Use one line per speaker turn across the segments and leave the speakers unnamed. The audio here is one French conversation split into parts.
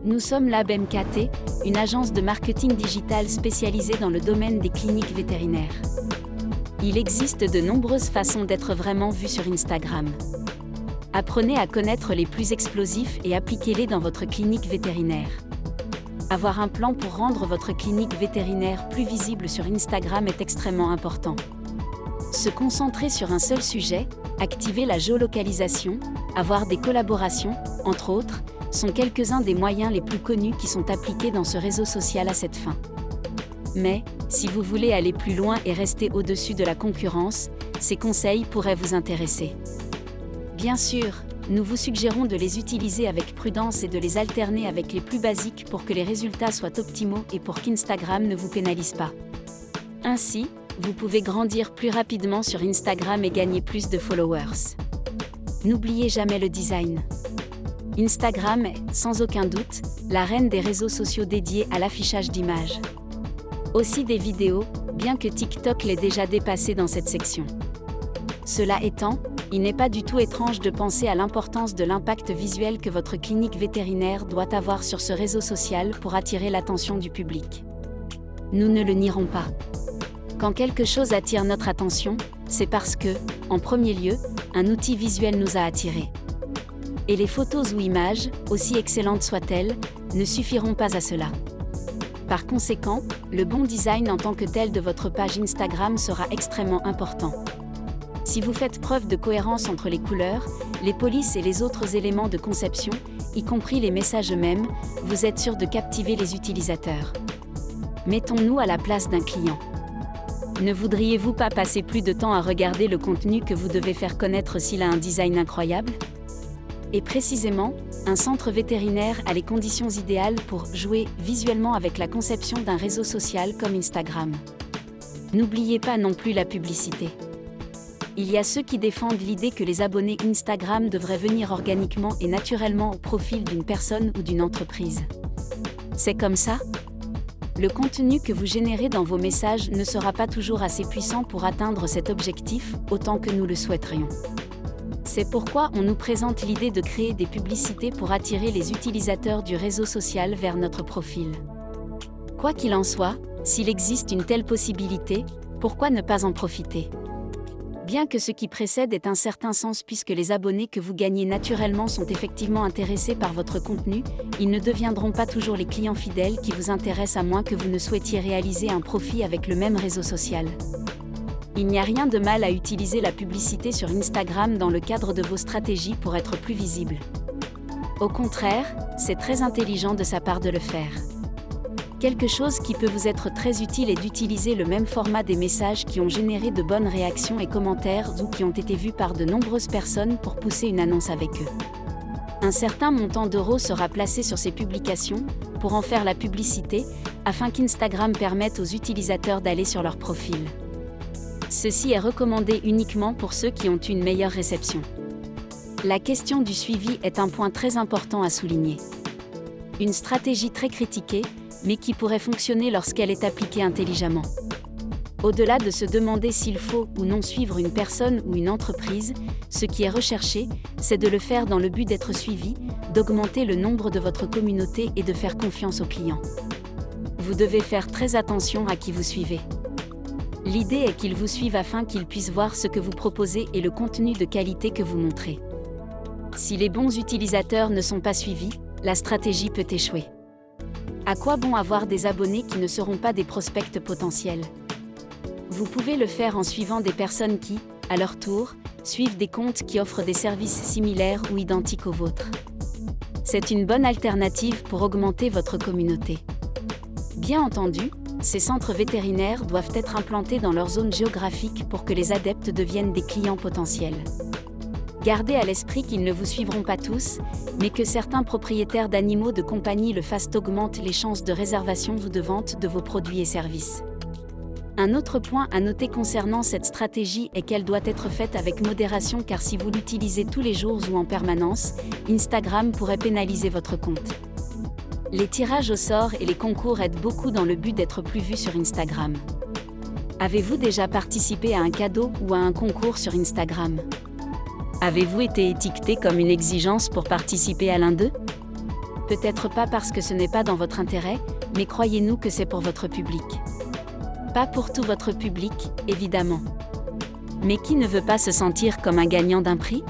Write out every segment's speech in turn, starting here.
Nous sommes LabMKT, une agence de marketing digital spécialisée dans le domaine des cliniques vétérinaires. Il existe de nombreuses façons d'être vraiment vu sur Instagram. Apprenez à connaître les plus explosifs et appliquez-les dans votre clinique vétérinaire. Avoir un plan pour rendre votre clinique vétérinaire plus visible sur Instagram est extrêmement important. Se concentrer sur un seul sujet, activer la géolocalisation, avoir des collaborations, entre autres, sont quelques-uns des moyens les plus connus qui sont appliqués dans ce réseau social à cette fin. Mais, si vous voulez aller plus loin et rester au-dessus de la concurrence, ces conseils pourraient vous intéresser. Bien sûr, nous vous suggérons de les utiliser avec prudence et de les alterner avec les plus basiques pour que les résultats soient optimaux et pour qu'Instagram ne vous pénalise pas. Ainsi, vous pouvez grandir plus rapidement sur Instagram et gagner plus de followers. N'oubliez jamais le design. Instagram est, sans aucun doute, la reine des réseaux sociaux dédiés à l'affichage d'images. Aussi des vidéos, bien que TikTok l'ait déjà dépassé dans cette section. Cela étant, il n'est pas du tout étrange de penser à l'importance de l'impact visuel que votre clinique vétérinaire doit avoir sur ce réseau social pour attirer l'attention du public. Nous ne le nierons pas. Quand quelque chose attire notre attention, c'est parce que, en premier lieu, un outil visuel nous a attirés. Et les photos ou images, aussi excellentes soient-elles, ne suffiront pas à cela. Par conséquent, le bon design en tant que tel de votre page Instagram sera extrêmement important. Si vous faites preuve de cohérence entre les couleurs, les polices et les autres éléments de conception, y compris les messages eux-mêmes, vous êtes sûr de captiver les utilisateurs. Mettons-nous à la place d'un client. Ne voudriez-vous pas passer plus de temps à regarder le contenu que vous devez faire connaître s'il a un design incroyable ? Et précisément, un centre vétérinaire a les conditions idéales pour jouer visuellement avec la conception d'un réseau social comme Instagram. N'oubliez pas non plus la publicité. Il y a ceux qui défendent l'idée que les abonnés Instagram devraient venir organiquement et naturellement au profil d'une personne ou d'une entreprise. C'est comme ça ? Le contenu que vous générez dans vos messages ne sera pas toujours assez puissant pour atteindre cet objectif, autant que nous le souhaiterions. C'est pourquoi on nous présente l'idée de créer des publicités pour attirer les utilisateurs du réseau social vers notre profil. Quoi qu'il en soit, s'il existe une telle possibilité, pourquoi ne pas en profiter ? Bien que ce qui précède ait un certain sens puisque les abonnés que vous gagnez naturellement sont effectivement intéressés par votre contenu, ils ne deviendront pas toujours les clients fidèles qui vous intéressent à moins que vous ne souhaitiez réaliser un profit avec le même réseau social. Il n'y a rien de mal à utiliser la publicité sur Instagram dans le cadre de vos stratégies pour être plus visible. Au contraire, c'est très intelligent de sa part de le faire. Quelque chose qui peut vous être très utile est d'utiliser le même format des messages qui ont généré de bonnes réactions et commentaires ou qui ont été vus par de nombreuses personnes pour pousser une annonce avec eux. Un certain montant d'euros sera placé sur ces publications, pour en faire la publicité, afin qu'Instagram permette aux utilisateurs d'aller sur leur profil. Ceci est recommandé uniquement pour ceux qui ont une meilleure réception. La question du suivi est un point très important à souligner. Une stratégie très critiquée, mais qui pourrait fonctionner lorsqu'elle est appliquée intelligemment. Au-delà de se demander s'il faut ou non suivre une personne ou une entreprise, ce qui est recherché, c'est de le faire dans le but d'être suivi, d'augmenter le nombre de votre communauté et de faire confiance aux clients. Vous devez faire très attention à qui vous suivez. L'idée est qu'ils vous suivent afin qu'ils puissent voir ce que vous proposez et le contenu de qualité que vous montrez. Si les bons utilisateurs ne sont pas suivis, la stratégie peut échouer. À quoi bon avoir des abonnés qui ne seront pas des prospects potentiels ? Vous pouvez le faire en suivant des personnes qui, à leur tour, suivent des comptes qui offrent des services similaires ou identiques aux vôtres. C'est une bonne alternative pour augmenter votre communauté. Bien entendu, ces centres vétérinaires doivent être implantés dans leur zone géographique pour que les adeptes deviennent des clients potentiels. Gardez à l'esprit qu'ils ne vous suivront pas tous, mais que certains propriétaires d'animaux de compagnie le fassent augmente les chances de réservation ou de vente de vos produits et services. Un autre point à noter concernant cette stratégie est qu'elle doit être faite avec modération car si vous l'utilisez tous les jours ou en permanence, Instagram pourrait pénaliser votre compte. Les tirages au sort et les concours aident beaucoup dans le but d'être plus vu sur Instagram. Avez-vous déjà participé à un cadeau ou à un concours sur Instagram ? Avez-vous été étiqueté comme une exigence pour participer à l'un d'eux ? Peut-être pas parce que ce n'est pas dans votre intérêt, mais croyez-nous que c'est pour votre public. Pas pour tout votre public, évidemment. Mais qui ne veut pas se sentir comme un gagnant d'un prix ?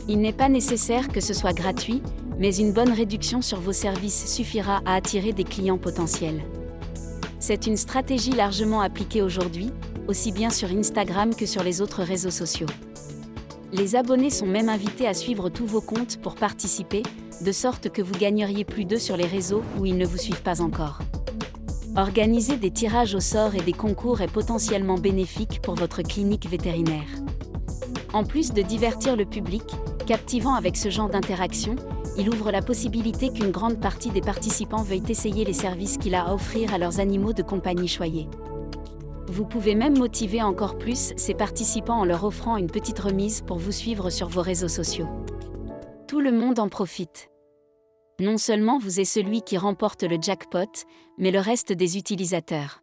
Il n'est pas nécessaire que ce soit gratuit, mais une bonne réduction sur vos services suffira à attirer des clients potentiels. C'est une stratégie largement appliquée aujourd'hui, aussi bien sur Instagram que sur les autres réseaux sociaux. Les abonnés sont même invités à suivre tous vos comptes pour participer, de sorte que vous gagneriez plus d'eux sur les réseaux où ils ne vous suivent pas encore. Organiser des tirages au sort et des concours est potentiellement bénéfique pour votre clinique vétérinaire. En plus de divertir le public, captivant avec ce genre d'interaction, il ouvre la possibilité qu'une grande partie des participants veuillent essayer les services qu'il a à offrir à leurs animaux de compagnie choyés. Vous pouvez même motiver encore plus ces participants en leur offrant une petite remise pour vous suivre sur vos réseaux sociaux. Tout le monde en profite. Non seulement vous et celui qui remporte le jackpot, mais le reste des utilisateurs.